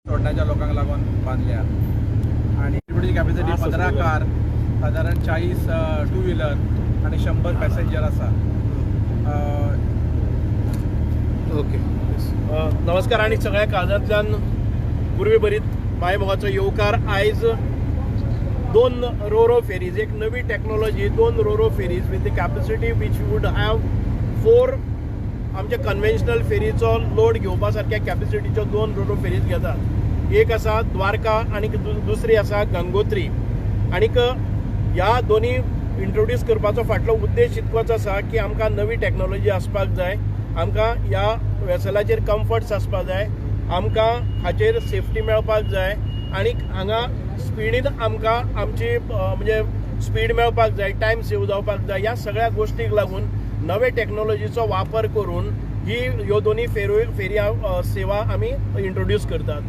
सोडण्याच्या लोकांक लागून बांधल्या आणि कॅपॅसिटी 15 कार, साधारण 40 टू व्हीलर आणि 100 पॅसेंजर असा. ओके. नमस्कार आणि सगळ्या काळजांतल्यान गुरवी बरीत मायमोगाचो येवकार. आयज 2 रोरो फेरीज, एक नवी technology, 2 roro ferries with the capacity which would have 4 आमचे कन्व्हेन्शनल फेरीचो लोड घेवपा सारक्या कॅपॅसिटीच्यो 2 रोरो फेरीज घेतात. एक आसा द्वारका आणि दुसरी आसा गंगोत्री. आनीक ह्या दोनी इंट्रोड्यूस करपाचो फाटलो उद्देश इतकोच आसा की आमकां नवी टेक्नॉलॉजी आसपाक जाय, आमकां ह्या वेसलाचेर कम्फर्ट्स आसपाक जाय, आमकां हाचेर सेफ्टी मेळपाक जाय आनीक हांगा स्पिडीन आमकां आमची म्हणजे स्पीड मेळपाक जाय, टायम सेव जावपाक जाय. ह्या सगळ्या गोश्टीक लागून नवे टेक्नॉलॉजीचो वापर करून ह्यो दोनी फेरी सेवा आमी इंट्रोड्यूस करतात.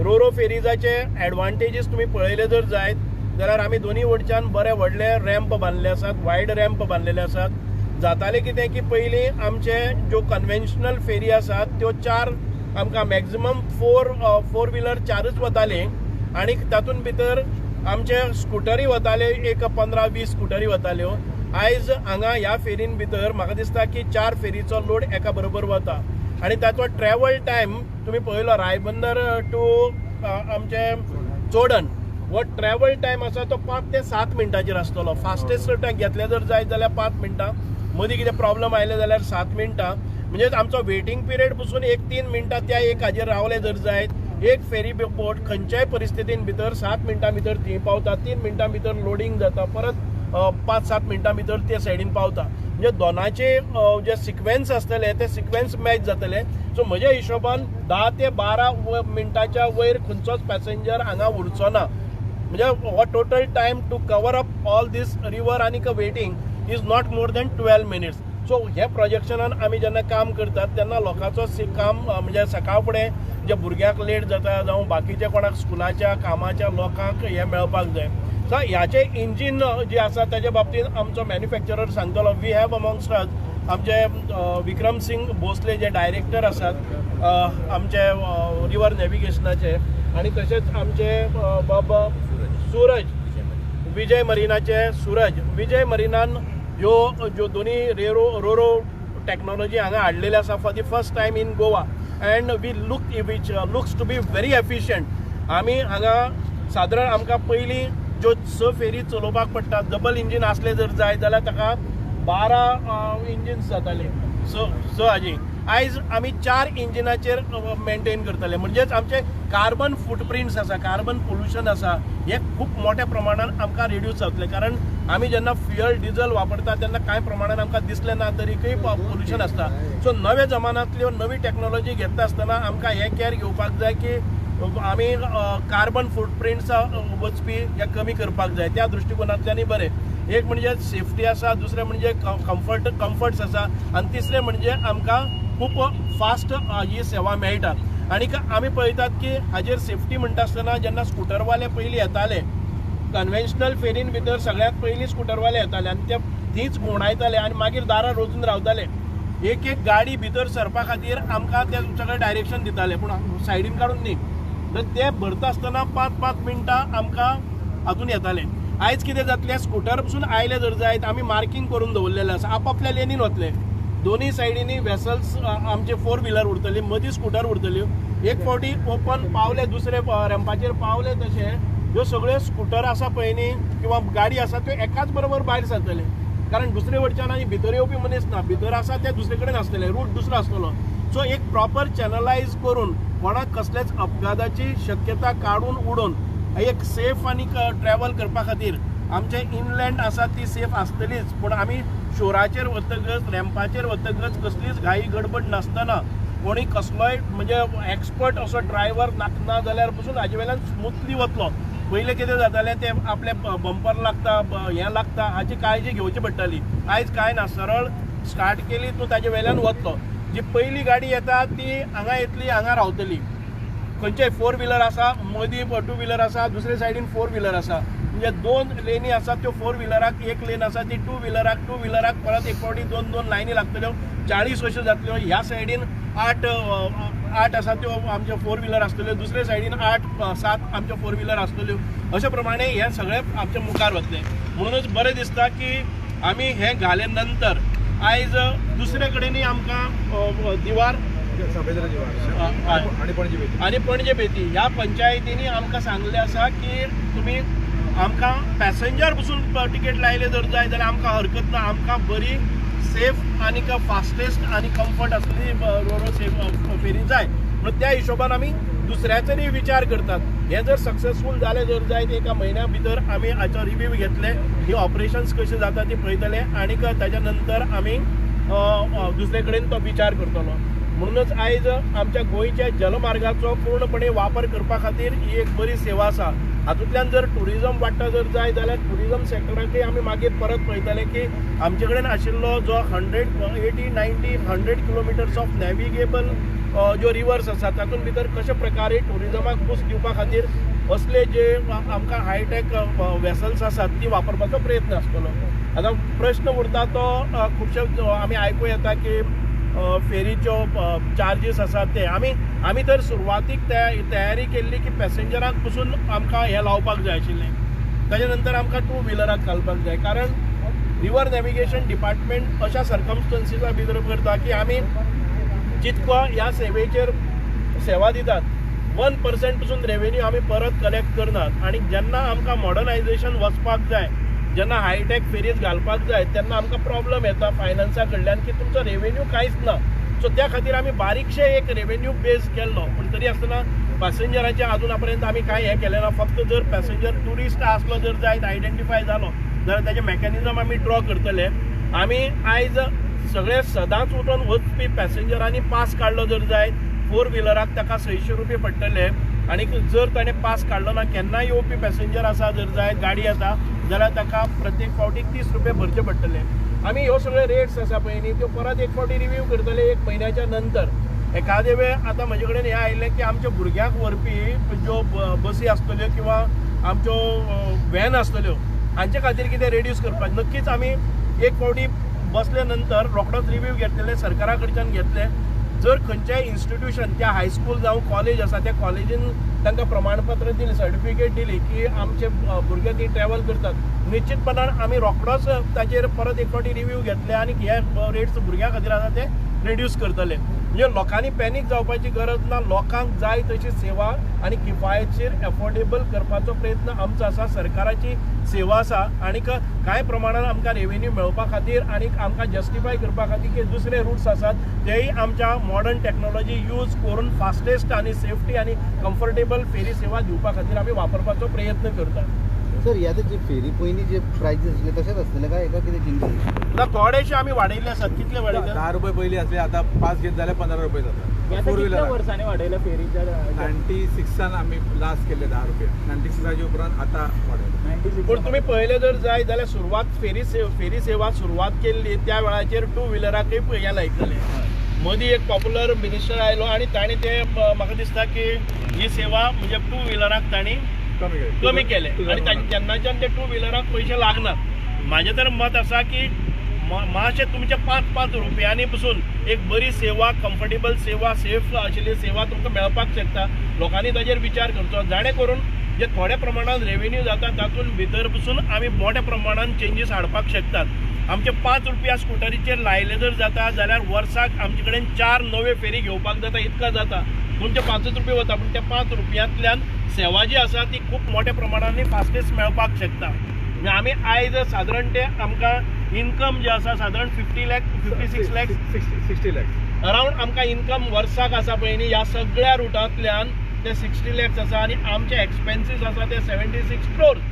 रोरो फेरीजाचे एडवांटेजीस तुमी पळयले जर जायत जाल्यार आमी दोनी वटच्यान बरे व्हडले रॅम्प बांदले आसात, वायड रॅम्प बांदलेले आसात. जातालें कितें की पयलीं आमचे ज्यो कन्व्हेन्शनल फेरी आसात त्यो 4 आमकां मॅक्झिमम 4 व्हिलर 4च वताले आनीक तातूंत भितर आमचे स्कुटरी वताले, एक 15-20 स्कुटरी वताल्यो. आयज हांगा ह्या फेरीन भितर म्हाका दिसता की 4 फेरीचो लोड एका बरोबर वता आनी ताचो ट्रॅवल टायम तुमी पळयलो रायबंदर टू आमचे चोडण, हो ट्रॅवल टायम आसा तो 5 ते 7 मिनटांचेर आसतलो. फास्टेस्ट घेतले जर जायत जाल्यार 5 मिनटां, मदीं कितें प्रॉब्लम आयले जाल्यार 7 मिनटां. म्हणजे आमचो वेटिंग पिरियड पसून 1-3 मिनटां त्या एक हाजेर रावले जर जायत, एक फेरी बोट खंयच्याय परिस्थितीन भितर 7 मिनटां भितर थंय पावता, 3 मिनटां भितर लोडिंग जाता, परत 5-7 मिनटां भितर ते सायडीन पावता. म्हणजे दोनाचे जे सिक्वेन्स आसतले ते सिक्वेन्स मॅच जातले. सो म्हज्या हिशोबान 10 ते 12 मिनटाच्या वयर खंयचोच पॅसेंजर हांगा उरचो ना. म्हणजे हो total time to cover up all these river आनीक waiting is not more than 12 minutes. So हे प्रोजेक्शनान आमी जेन्ना काम करतात तेन्ना लोकांचो काम म्हणजे सकाळ फुडें जे भुरग्यांक लेट जाता जावं बाकीच्या कोणाक स्कुलाच्या कामाच्या लोकांक हे मेळपाक जाय. सो ह्याचे इंजीन जे आसा ताच्या बाबतींत आमचो मॅन्युफॅक्चरर सांगतलो. वी हॅव अमॉंगस्ट आमचे विक्रम सिंग भोसले जे डायरेक्टर आसात आमचे रिवर नॅव्हिगेशनाचे, आनी तशेंच आमचे सूरज विजय मरिनाचे विजय मरिनान ह्यो ज्यो दोनी रोरो टेक्नॉलॉजी हांगा हाडलेली आसा for the first time in Goa and which looks to be very efficient. आमी हांगा सादारण आमकां पयलीं ज्यो 6 फेरी चलोवपाक पडटा, डबल इंजीन आसले जर जाय जाल्यार ताका 12 इंजिन्स जाताले 6 हाजी. आयज आमी 4 इंजिनाचेर मेंटेन करतले. म्हणजेच आमचे कार्बन फुटप्रिंट्स आसा, कार्बन पोल्युशन आसा, हे खूब मोठ्या प्रमाणात आमकां रिड्यूस जातले. कारण आमी जेन्ना फ्युअल डिझल वापरता तेन्ना कांय प्रमाणात आमकां दिसलें ना तरीकय पोल्युशन आसता. सो नव्या जमान्यांतल्यो नवी टेक्नॉलॉजी घेता आसतना आमकां हे केअर घेवपाक जाय की आमी कार्बन फुटप्रिंट्स वचपी हे कमी करपाक जाय. त्या दृश्टिकोनांतल्यानय बरें. एक म्हणजे सेफ्टी आसा, दुसरें म्हणजे कम्फर्ट्स आसा आनी तिसरें म्हणजे आमकां खूब फास्ट ही सेवा मेळटा. आनीक आमी पळयतात की हाजेर सेफ्टी म्हणटा आसतना जेन्ना स्कुटरवाले पयलीं येताले कन्व्हेन्शनल फेरीन भितर सगळ्यांत पयलीं स्कुटरवाले येताले आनी ते थंयच घुंवडायताले आनी मागीर दारां रोजून रावताले. एक गाडी भितर सरपा खातीर आमकां ते सगळें डायरेक्शन दिताले पूण सायडीन काडून न्ही. तर ते भरता आसतना 5-5 मिनटां आमकां हातून येताले. आयज कितें जातलें, स्कुटर पसून आयले जर जायत आमी मार्कींग करून दवरलेलें आसा, आपापल्या लेनीन वतले. दोनी सायडीनी वेसल्स आमचे 4 व्हिलर उरतली, मदीं स्कुटर उरतल्यो. एक फावटी ओपन पावले, दुसरे रॅम्पाचेर पावले तशें ह्यो सगळ्यो स्कुटर आसा पळय न्ही किंवा गाडी आसा त्यो एकाच बरोबर भायर सरतले. कारण दुसरे वटच्यान आनी भितर येवपी मनीस ना, भितर आसा ते दुसरे कडेन आसतले, रूट दुसरो आसतलो. सो एक प्रॉपर चॅनलायज करून कोणाक कसलेच अपघाताची शक्यता काडून उडोवन एक सेफ आनी ट्रॅव्हल करपा खातीर आमचे इनलँड आसा ती सेफ आसतलीच. पूण आमी शोराचेर वतकच रॅम्पाचेर वतकच कसलीच घाई गडबड नासतना कोणी कसलोय म्हणजे एक्सपर्ट असो ड्रायव्हर ना जाल्यार पसून हाजे वेल्यान स्मुथली वतलो. पयलें कितें जातालें ते आपले बंपर लागता हें लागता हाची काळजी घेवची पडटाली. आयज कांय ना, सरळ स्टार्ट केली तूं ताजे वेल्यान वतलो. जी पयली गाडी येता ती हांगा येतली, हांगा रावतली. खंयचेय 4 व्हिलर आसा, मदीं 2 व्हिलर आसा, दुसरे सायडीन 4 व्हिलर आसा. म्हणजे 2 लेनी आसा त्यो 4 व्हिलराक, एक लेन आसा ती 2 व्हिलराक परत एक फावटी 2 लायनी लागतल्यो, 40 अश्यो जातल्यो. ह्या सायडीन 8 8 आसा त्यो आमच्यो 4 व्हिलर आसतल्यो, दुसरे सायडीन 8-7 आमच्यो 4 व्हिलर आसतल्यो. अशे प्रमाणे हे सगळे आमचे मुखार वतले. म्हणूनच बरें दिसता की आमी हे घाले नंतर आयज दुसरे कडेनय आमकां दिवार आणि पणजे बेती ह्या पंचायतींनी आमकां सांगले आसा की तुमी आमकां पॅसेंजर पसून तिकेट लायले जर जाय जाल्यार आमकां हरकत ना, आमकां बरी सेफ आनी फास्टेस्ट आनी कम्फर्ट आसली रोरो फेरी जाय. म्हणून त्या हिशोबान आमी दुसऱ्याचोय विचार करतात. हे जर सक्सेसफूल जाले जर जायत एका म्हयन्या भितर आमी हाचो रिव्ह्यू घेतले, ही ऑपरेशन्स कशी जाता ती पळयतले आनी ताच्या नंतर आमी दुसरे कडेन तो विचार करतलो. म्हणूनच आयज आमच्या गोंयच्या जलमार्गाचो पूर्णपणे वापर करपा खातीर ही एक बरी सेवा आसा. हातूंतल्यान जर टुरिजम वाडटा जर जाय जाल्यार टुरिजम सेक्टराकय आमी मागीर परत पळयतले की आमचे कडेन आशिल्लो जो 100 किलोमिटर्स ऑफ नॅविगेबल ज्यो रिवर्स आसात तातूंत भितर कशा प्रकारे टुरिजमाक बूस्ट दिवपा खातीर असले जे आमकां हायटेक वेसल्स आसात ती वापरपाचो प्रयत्न आसतलो. आतां प्रश्न उरता तो खुबशे आमी आयकूं येता की फेरीच्यो चार्जीस आसात ते आमी तर सुरवातीक तयारी केल्ली की पॅसेंजराक पसून आमकां हे लावपाक जाय आशिल्लें. ताच्या नंतर आमकां 2 व्हिलराक घालपाक जाय, कारण रिवर नॅविगेशन डिपार्टमेंट अशा सर्कमस्टन्सीसा भितर करता की आमी जितको ह्या सेवेचेर सेवा दितात 1% पसून रेवेन्यू आमी परत कलेक्ट करनात. आनी जेन्ना आमकां मॉडर्नायझेशन वचपाक जाय, जेन्ना हायटेक फेरीज घालपाक जाय तेन्ना आमकां प्रॉब्लम येता फायनान्सा कडल्यान की तुमचो रेवेन्यू कांयच ना. सो त्या खातीर आमी बारीकशे एक रेवेन्यू बेस केल्लो. पूण तरी आसतना पॅसेंजराचे अजून पर्यंत आमी कांय हें केलें ना. फक्त जर पॅसेंजर ट्युरिस्ट आसलो जर जायत आयडेंटिफाय जालो जाल्यार ताचें मेकॅनिझम आमी ड्रॉ करतले. आमी आयज सगळे सदांच उठून वचपी पॅसेंजरांनी पास काडलो जर जायत 4 व्हिलराक ताका 600 रुपया पडटले. आनी जर ताणें पास काडलो ना केन्नाय येवपी पॅसेंजर आसा जर जायत गाडी येता जाल्यार ताका प्रत्येक फावटीक 30 रुपया भरचे पडटले. आमी ह्यो सगळे रेट्स आसा पळय न्ही त्यो परत एक फावटी रिव्ह्यू करतले 1 म्हयन्याच्या नंतर. एखादे वेळ आतां म्हजे कडेन हें आयिल्लें की आमच्या भुरग्यांक व्हरपी ज्यो बसी आसतल्यो किंवा आमच्यो व्हॅन आसतल्यो हांचे खातीर कितें रेड्यूस करपाक नक्कीच आमी एक फावटी बसले नंतर रोखडोच रिव्ह्यू घेतलेले सरकारा कडच्यान घेतले. जर खंयचेय इन्स्टिट्यूशन त्या हायस्कूल जावं कॉलेज आसा त्या कॉलेजीन तांकां प्रमाणपत्र दिलें, सर्टिफिकेट दिली की आमचे भुरगे ती ट्रॅव्हल करतात, निश्चितपणान आमी रोखडोच ताचेर परत एक फावटी रिव्ह्यू घेतले आनी हे रेट्स भुरग्यां खातीर आसा ते रिड्यूस करतले. म्हणजे लोकांनी पॅनीक जावपाची गरज ना. लोकांक जाय तशी सेवा आनी किफायतशीर एफोर्डेबल करपाचो प्रयत्न आमचो आसा. सरकाराची सेवा आसा आनी कांय प्रमाणान आमकां रेवेन्यू मेळोवपा खातीर आनी आमकां जस्टिफाय करपा खातीर की दुसरे रूट्स आसात तेय आमच्या मॉडर्न टॅक्नॉलॉजी यूज करून फास्टेस्ट आनी सेफ्टी आनी कम्फर्टेबल फेरी सेवा दिवपा खातीर आमी वापरपाचो प्रयत्न करतात. सर ह्या जे फेरी पयलीं जे प्रायजीस आसले तशेंच आसतले काय एका कितें चेंजीस? ना थोडेशे आमी वाडयल्ले आसात. कितले वाडयले? 10 रुपये पयलीं आसले, आतां पास घेत जाल्यार 15 रुपये जाता. 4 व्हिलर वर्सांनी वाडयल्या फेरीच्या 96 आमी लास्ट केले 10 रुपये. 96 उपरांत आतां वाडयले. पूण तुमी पळयलें जर जाय जाल्यार सुरवात फेरी सेवा सुरवात केल्ली त्या वेळाचेर 2 व्हिलराकय पयल्या लायतले. मदीं एक पॉप्युलर मिनिस्टर आयलो आनी ताणें ते म्हाका दिसता की ही सेवा म्हणजे 2 व्हिलराक तांणी कमी केले आनी तेन्नाच्यान ते 2 व्हिलराक पयशे लागनात. म्हाजें तर मत आसा की मातशें तुमचे 5-5 रुपयांनी पसून एक बरी सेवा, कम्फर्टेबल सेवा, सेफ आशिल्ली सेवा तुमकां मेळपाक शकता. लोकांनी ताजेर विचार करचो जाणे करून जे थोड्या प्रमाणात रेवेन्यू जाता तातूंत भितर पसून आमी मोठ्या प्रमाणात चेंजीस हाडपाक शकतात. आमचे 5 रुपया स्कुटरीचेर लायले जर जाता जाल्यार वर्साक आमचे कडेन 4 नवे फेरी घेवपाक जाता इतका जाता. तुमचे 5 रुपया वता पूण त्या 5 रुपयांतल्यान सेवा जी आसा ती खूब मोठ्या प्रमाणांनी फास्टेस्ट मेळपाक शकता. आमी आयज सादारण ते आमकां इन्कम जे आसा सादारण 50 लाख 56 लाख 60 लाख अरावंड आमकां इन्कम वर्साक आसा पळय न्ही ह्या सगळ्या रुटांतल्यान ते 60 लॅक्स आसा आनी आमचे एक्सपेन्सीस आसा ते 76 crores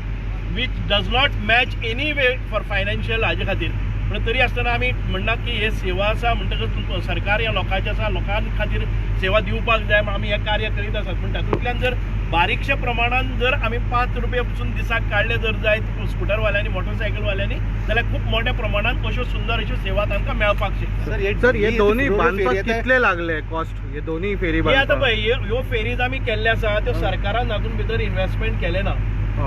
which does not match any way for financial हाजे खातीर. पूण तरी आसतना आमी म्हणनात की हे सेवा आसा म्हणटकच सरकार ह्या लोकांचे आसा, लोकां खातीर सेवा दिवपाक जाय म्हणून आमी हें कार्य करीत आसात. पूण तातूंतल्यान जर बारीकशे प्रमाणान जर आमी 5 रुपया पसून दिसाक काडले जर जायत स्कुटरवाल्यांनी मोटरसायकलवाल्यांनी जाल्यार खूब मोठ्या प्रमाणात अश्यो सुंदर अश्यो सेवा तांकां मेळपाक शकता. सर हे दोन्ही बांदपाक कितले लागले कॉस्ट? हे दोन्ही फेरी हे आतां पळय ह्यो फेरीज आमी केल्ले आसा त्यो सरकारान हातूंत भितर इन्व्हेस्टमेंट केले ना.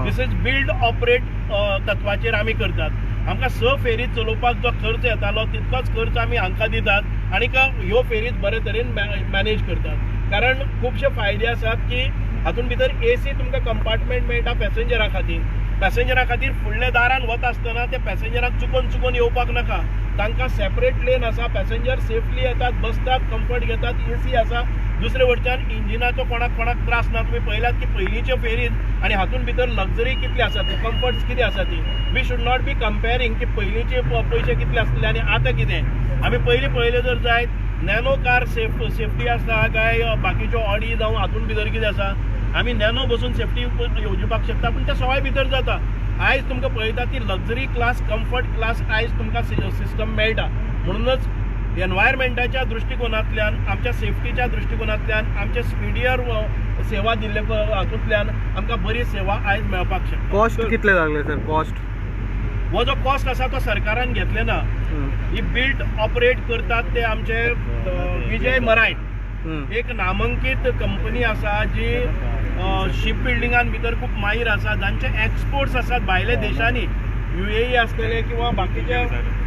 दिस इज बिल्ड ऑपरेट तत्वाचेर आमी करतात. आमकां 6 फेरी चलोवपाक जो खर्च येतालो तितकोच खर्च आमी हांकां दितात आनी ह्यो फेरीज बरे तरेन मॅनेज करतात. कारण खुबशे फायदे आसात की हातून भितर AC तुमकां कंपार्टमेंट मेळटा पॅसेंजरा खातीर फुडल्या दारान वता आसतना त्या पॅसेंजराक चुकून येवपाक नाका. तांकां सेपरेट लेन आसा, पॅसेंजर सेफली येतात, बसतात, कम्फर्ट घेतात, AC आसा. दुसरे वटच्यान इंजिनाचो कोणाक त्रास ना. तुम्ही पळयलात की पयलींचे फेरीत आनी हातून भितर लक्झरी कितली आसा ती, कम्फर्ट्स कितें आसा ती. We should not be comparing की पयलींचे पयशे कितले आसले आनी आतां कितें. आमी पयलीं पळयलें जर जायत नॅनो कार सेफ्टी आसा काय बाकीच्यो ऑडी जावं हातून भितर कितें आसा. आमी नॅनो बसून सेफ्टी येवजपाक शकता पूण ते सवाय भितर जाता. आयज तुमकां पळयता ती लक्झरी क्लास, कम्फर्ट क्लास आयज तुमकां सिस्टम मेळटा. म्हणूनच एनवायरमेंटाच्या दृश्टिकोनांतल्यान, आमच्या सेफ्टीच्या दृश्टिकोनांतल्यान, आमच्या स्पिडियर सेवा दिल्ले हातूंतल्यान आमकां बरी सेवा आयज मेळपाक शकता. कॉस्ट कितले लागले सर? कॉस्ट हो जो कॉस्ट आसा तो सरकारान घेतले ना. ही बिल्ड ऑपरेट करतात ते आमचे विजय मरायन, एक नामांकीत कंपनी आसा जी शिप बिल्डिंगान भितर खूप माहीर आसा, जांचे एक्सपोर्ट्स आसात भायल्या देशांनी, UAE आसतले किंवा बाकीच्या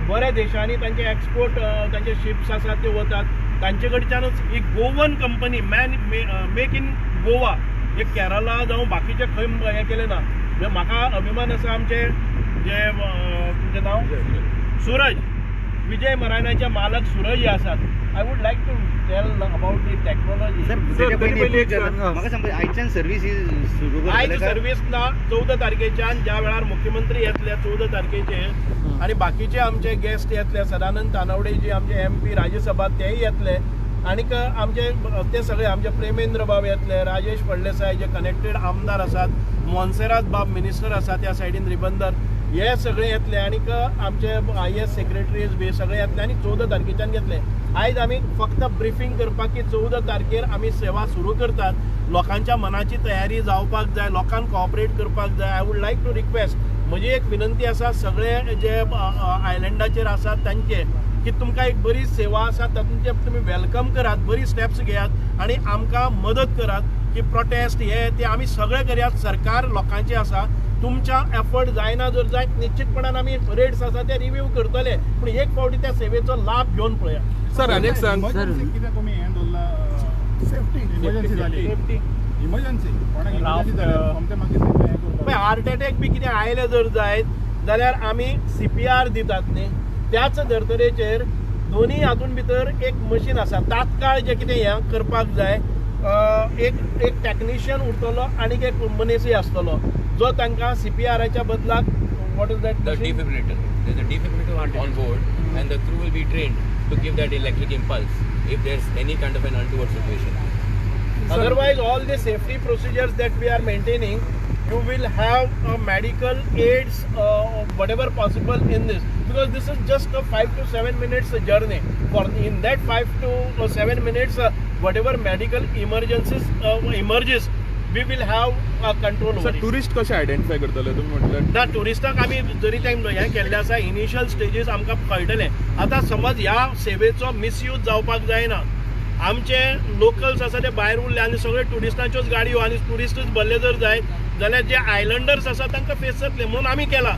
बऱ्या देशांनी तांचे एक्सपोर्ट, तांचे शिप्स आसात ते वतात. तांचे कडच्यानच ही Goan company make in Goa, एक केरला जावं बाकीचे खंय हें केलें ना. म्हाका अभिमान आसा आमचे जे तुमचें नांव सूरज, विजय मरायनाचे मालक सूरज आसात. I would like to tell about the technology. म्हाका सांग आयच्यान सर्वीस सुरू आयज सर्वीस ना 14 तारखेच्यान, ज्या वेळार मुख्यमंत्री येतले 14 तारखेचे आणि बाकीचे आमचे गेस्ट येतले, सदानंद तानावडे जी आमचे MP राज्यसभा तेय येतले, आनीक आमचे ते सगळे आमचे प्रेमेंद्र बाब येतले, राजेश फळदेसाय जे कनेक्टेड आमदार आसात, मोन्सेरात बाब मिनिस्टर आसा त्या सायडीन रिबंदर, हे सगळे येतले, आनीक आमचे IAS सेक्रेटरीज बी सगळे येतले आनी 14 तारखेच्यान घेतले. आयज आमी फक्त ब्रिफींग करपाक की 14 तारखेर आमी सेवा सुरू करतात. लोकांच्या मनाची तयारी जावपाक जाय, लोकांक कोऑपरेट करपाक जाय. I would like to request, म्हजी एक विनंती आसा सगळे जे आयलँडाचेर आसात तांचे, की तुमकां एक बरी सेवा आसा तातूंत तुमी वेलकम करात, बरी स्टेप्स घेयात आनी आमकां मदत करात की प्रोटेस्ट हे ते आमी सगळे करयात. सरकार लोकांचे आसा, तुमच्या एफर्ट जायना जर जायत निश्चितपणान आमी रेट्स आसा ते रिव्यू करतले, पूण एक फावटी त्या सेवेचो लाभ घेवन पळया. सर अनेक सांग कित्याक तुमी हें दवरला सेफ्टी इमर्जन्सी जाली इमर्जन्सी कोणाक इमर्जन्सी जाल्यार सोमतें मागीर हें करपाक हार्ट अटॅक बी कितें आयले जर जायत जाल्यार आमी CPR दितात न्ही, त्याच धर्तरेचेर दोनी हातून भितर एक मशीन आसा. तात्काळ जे कितें हें करपाक जाय, एक टॅक्निशियन उरतलो आनीक एक मनीसय आसतलो जो तांकां CPRच्या बदलाक what is that? The defibrillator. There's a defibrillator on board, and the crew will be trained to give that electric impulse if there's any kind of an untoward situation. Otherwise, all the safety procedures that we are maintaining, you will have medical aids, whatever possible in this, because this is just a 5 to 7 minutes journey. For in that 5 to 7 minutes, whatever medical emergencies emerges, we will have control over sir it. Tourist कशे identify करतले तुम्ही म्हटलं? ना टुरिस्टाक आमी जरी time हें केल्लें आसा, इनिशियल स्टेजीस आमकां कळटलें. आतां समज ह्या सेवेचो मिसयूज जावपाक जायना. आमचे लोकल्स आसा ते भायर उरले आनी सगळे टुरिस्टांच्योच गाडयो आनी टुरिस्टूच भरले जर जायत जाल्यार जे आयलंडर्स आसा तांकां फेस जातले. म्हणून आमी केला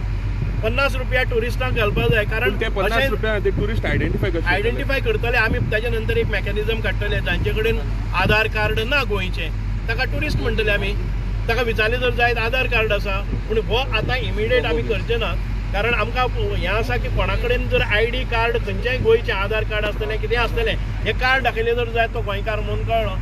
50 रुपया टुरिस्टांक घालपाक जाय, कारण ते 50 रुपया ते टुरिस्ट आयडेंटिफाय करतले. आमी ताच्या नंतर एक मेकॅनिझम काडटले, जांचे कडेन आधार कार्ड ना गोंयचे ताका टुरिस्ट म्हणटले आमी. ताका विचारले जर जायत आधार कार्ड आसा, पूण हो आतां इमिडिएट आमी करचे ना, कारण आमकां हें आसा की कोणा कडेन जर ID कार्ड खंयच्याय गोंयचें आधार कार्ड आसतलें कितें आसतलें, हें कार्ड दाखयलें जर जायत तो गोंयकार म्हणून कळ्ळो.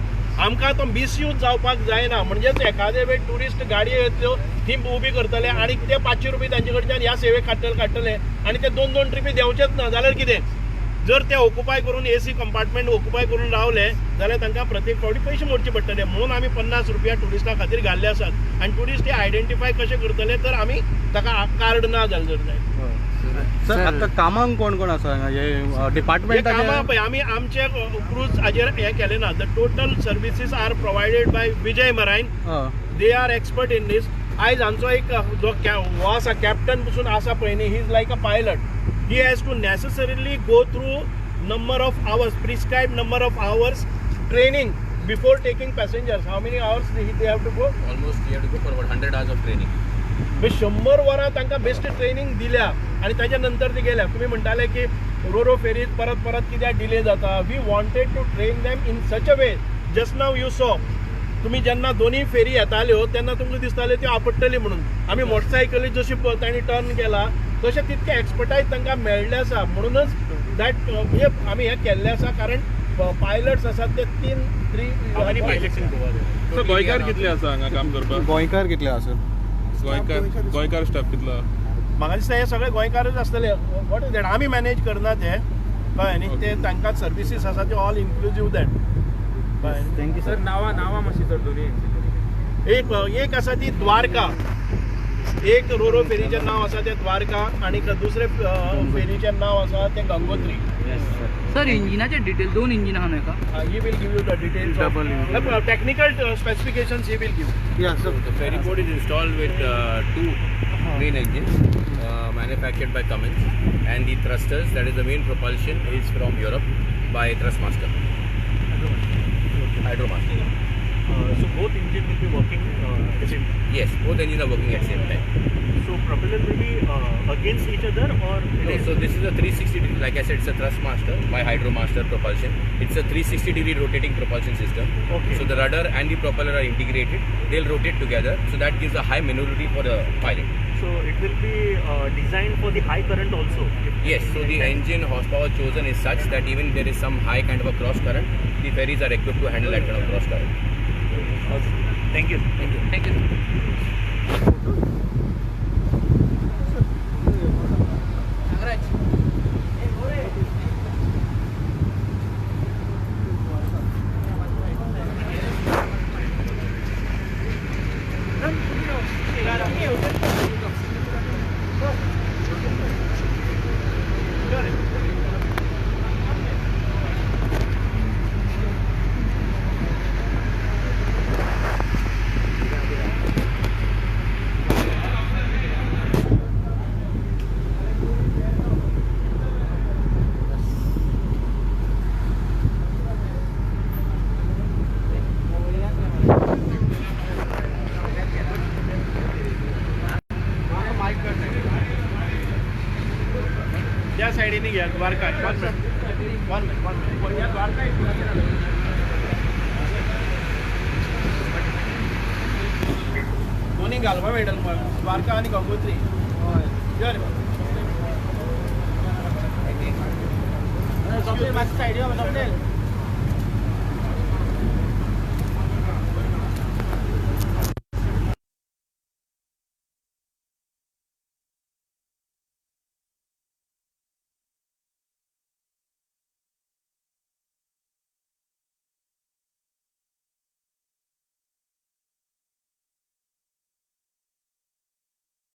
आमकां तो मिसयूज जावपाक जायना. म्हणजेच एखादे वेळ टुरिस्ट गाडयो येतल्यो थी उबी करतले आनी ते 500 रुपया तांचे कडच्यान ह्या सेवेक काडटले आनी ते 2-2 ट्रिपी देंवचेच ना. जाल्यार कितें, जर ते ऑक्युपाय करून AC कंपार्टमेंट ऑक्युपाय करून रावले जाल्यार तांकां प्रत्येक फावटी पयशे मोडचे पडटले. म्हणून आमी 50 रुपया टुरिस्टां खातीर घाल्ले आसात आनी टुरिस्ट हे आयडेंटिफाय कशे करतले तर आमी ताका कार्ड ना जालें जर जाय. सर आता कामांक कोण कोण आसा हे डिपार्टमेंट कामां पळय आमी आमचे क्रूज हाजेर हें केलें ना. The total services are provided by Vijay Marine. They are expert in these. आयज हांचो एक जो हो आसा कॅप्टन पसून आसा पळय न्ही, he is like a pilot. He has to necessarily go through number of hours, prescribed number of hours training before taking passengers. How many hours they have to go? Almost you have to go for about 100 hours of training. 100 वरां तांकां best training दिल्या आनी ताच्या नंतर ते गेल्या. तुम्ही म्हणटाले की रोरो फेरीत परत कित्याक डिले जाता. We wanted to train them in such a way just now you saw तुम्ही जेन्ना दोन्ही फेरी येताल्यो तेन्ना तुमकां दिसताले त्यो आपडटली म्हणून आमी मोटरसायकली जशी तांणी टर्न केला तशें तितके एक्सपर्टायज तांकां मेळ्ळें आसा म्हणूनच दॅट म्हणजे आमी हें केल्लें आसा कारण पायलट्स आसात ते 3 सर गोंयकार कितले आसा हांगा काम करपाक गोंयकार कितले आसा गोंयकार स्टाफ कितलो म्हाका दिसता हे सगळे गोंयकारच आसतले वॉट इज दॅट आमी मॅनेज करना ते कळ्ळें न्ही ते तांकां सर्विसीस आसा त्यो ऑल इन्क्लुजीव दॅट कळ्ळें न्ही थँक्यू सर. नावा मातशी सर दोन्ही एक आसा ती द्वारका एक रोरो फेरीचें नांव आसा तें द्वारका आणि दुसरे फेरीचें नांव आसा तें गंगोत्री सर इंजिनाचे डिटेल 2 इंजिन आहा का he will give you the details technical specifications he will give या sir The ferry boat is installed with 2 main engines manufactured by Cummins, and the thrusters, that is the main propulsion, is from Europe by Thrustmaster. Hydromaster. So both engine will be working at the same time. Yes, both engines are working at the same time. So propeller will be against each other or No, so this is a 360 degree, like I said, it's a Thrustmaster by Hydromaster propulsion. It's a 360 degree rotating propulsion system. Okay. So the rudder and the propeller are integrated. They'll rotate together, so that gives a high maneuverability for the pilot. so it will be designed for the high current also? Yes, so the engine horsepower chosen is such that even if there is some high kind of a cross current, the ferries are equipped to handle that kind of cross current. Thank you. Thank you त्या सायडीने घ्या Dwarka 1 minute या द्वारका दोन्ही घालपा मेळटलें मग द्वारका आणि गंगोत्री मातशी सायडीन